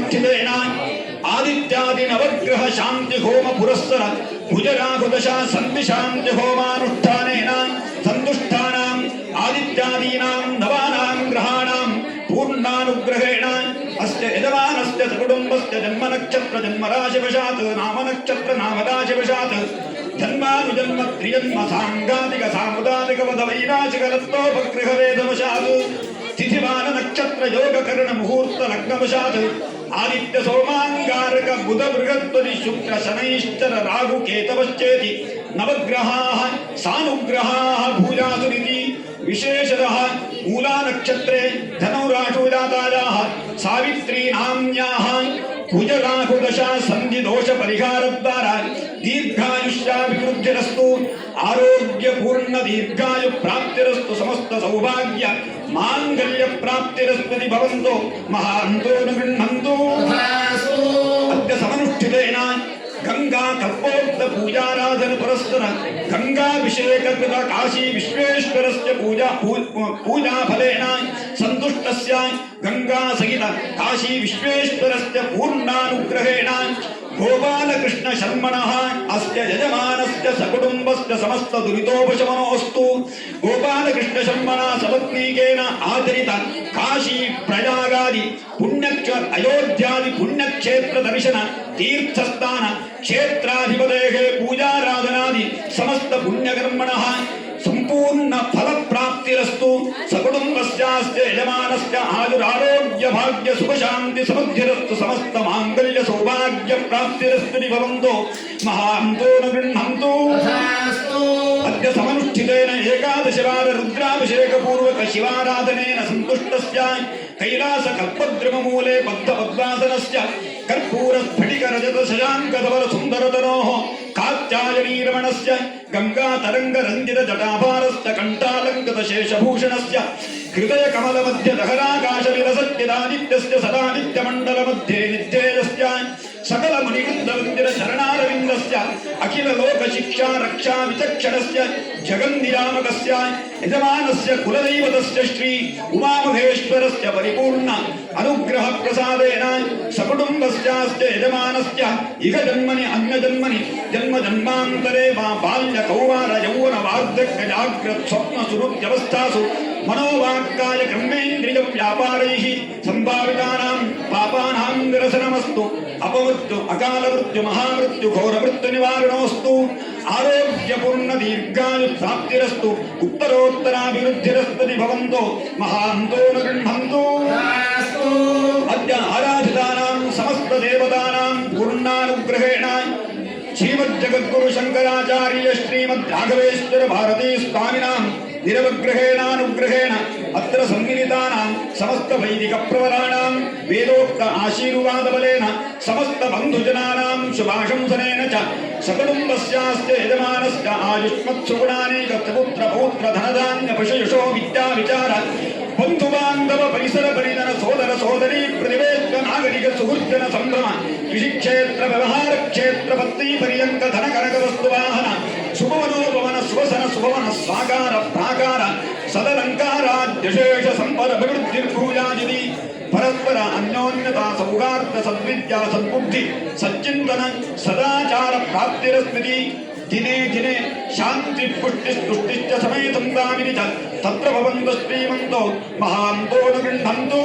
समनुष्ठितेन आदित्यादि नवग्रह शांति होम पुरस्सर भुजराहुदशा सन्धि शांति होमानुष्ठानेन संतुष्टानां आदित्यादीनां नवानां ग्रहाणां पूर्णानुग्रहेण अस्य यजमानस्य कुटुम्बस्य जन्म नक्षत्र जन्मराशिवशात् नाम नक्षत्र नामराशिवशात् जन्मानुजन्म त्रिजन्म सांगादिक सामुदादिक वैराशिकलत्तोपगृह वेदवशात् तिथिमान नक्षत्र योग कर्ण मुहूर्त लग्नवशात् आदित्य सोमांगारक बुध बृहस्पति शुक्र शनैश्चर राहु केतवश्चेति नवग्रहाः सानुग्रहाः भूजासुरिति विशेषतः मूला नक्षत्रे धनुराशुजातायाः सावित्री नाम्न्याः कुजराहुदशा संधि दोष परिहार द्वारा दीर्घायुष्याभिवृद्धिरस्तु आरोग्य पूर्ण दीर्घायु प्राप्तिरस्तु समस्त सौभाग्य मांगल्य प्राप्तिरस्तु भवन्तु महान्तो गृह्णन्तु अद्य समनुष्ठितेन गंगा कल्पोक्त पूजाराधन पुरस्सर गंगाभिषेक कृत काशी विश्वेश्वरस्य पूजा फलेन संतुष्टस्य गंगा सहित काशी विश्वेश्वरस्य पूर्णानुग्रहेण गोपालकृष्ण शर्मणः अस्य यजमानस्य सकुटुम्बस्य समस्त दुरितोपशमनोऽस्तु गोपालकृष्ण शर्मणा सपत्नीकेन आचरित काशी प्रयागादि पुण्यक्षेत्र अयोध्यादि पुण्यक्षेत्र दर्शन तीर्थस्थान क्षेत्राधिपतेः पूजाराधनादि समस्त पुण्यकर्मणः संपूर्ण फल प्राप्तिरस्तु सकुटुम्बस्यास्य यजमानस्य आयुरारोग्य भाग्य सुख शांति समृद्धिरस्तु समस्त मांगल्य सौभाग्य प्राप्तिरस्तु भवन्तु महान्तो न गृह्णन्तु अद्य समनुष्ठितेन एकादशवार रुद्राभिषेक पूर्वक शिवाराधनेन संतुष्टस्य कैलास कल्पद्रुममूले बद्धपद्मासनस्य कर्पूर स्फटिक रजत शशाङ्कधवल सुन्दरतनोः कात्यायनीरमणस्य गंगा तरंग रंजित जटाभारस्य कंठालंकृत शेषभूषणस्य हृदय कमल मध्य दहराकाश विलसत्यदादित्यस्य सदादित्य मंडल मध्ये नित्येयस्य सकल मुनिवृंद चरणारविंदस्य अखिल लोक शिक्षा रक्षा विचक्षणस्य जगन्नियामकस्य यजमानस्य कुलदैवतस्य श्री उमामहेश्वरस्य परिपूर्ण अनुग्रह प्रसादेन सकुटुम्बस्यास्य यजमानस्य इह जन्मनि अन्य जन्मनि जन्म जन्मान्तरे वा बाल्य कौमार यौवन वार्धक्य जाग्रत स्वप्न सुहृद्यवस्थासु मनोवाक्काय कर्मेन्द्रिय व्यापारैः संभावितानां पापानां निरसनमस्तु अपमृत्यु अकाल मृत्यु महामृत्यु घोर मृत्यु निवारणोस्तु आरोग्यपूर्ण दीर्घायु प्राप्तिरस्तु उत्तरोत्तराभिवृद्धिरस्तु भवन्तु महान्तो न गृह्णन्तु अद्य आराधितानां समस्त देवतानां पूर्णानुग्रहेण श्रीमज्जगद्गुरु शंकराचार्य श्रीमद् राघवेश्वर भारती स्वामिनां निरवग्रहेणानुग्रहेण अत्र सम्मिलितानां समस्त वैदिक प्रवराणां वेदोक्त आशीर्वाद बलेन समस्त बन्धुजनानां शुभाशंसनेन च सकुटुम्बस्यास्य यजमानस्य आयुष्मत् सुगुणानेक पुत्र पौत्र धनधान्य पशुयशो विद्या विचार बंधु बांधव परिसर परिजन सोदर सोदरी प्रतिवेद्य नागरिक सुहृद्जन संभ्रम कृषि क्षेत्र व्यवहार क्षेत्र पत्नी पर्यंत धन कनक वस्तु वाहन शुभवनोपवन सुवसन सुभवन स्वाकार प्राकार सदलंकाराद्यशेष संपद अभिवृद्धिर्भूयादिति परस्पर अन्योन्यता सौहार्द सद्विद्या सद्बुद्धि सच्चिंतन सदाचार प्राप्तिरस्मृति दिने दिने शांति पुष्टि तुष्टिश्च समेतं दामिनि च तत्र भवन्तु श्रीमन्तो महान्तो न गृह्णन्तु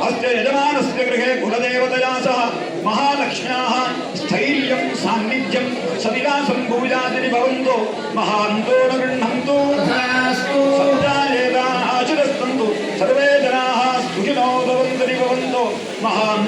अस्य यजमानस्य गृहे कुलदेवतया सह महालक्ष्म्याः स्थैर्यं सान्निध्यं सविलासं भूयादिनि भवन्तु महान्तो न गृह्णन्तु सञ्जायेताः आचरस्तन्तु सर्वे जनाः सुखिनो भवन्तु महान्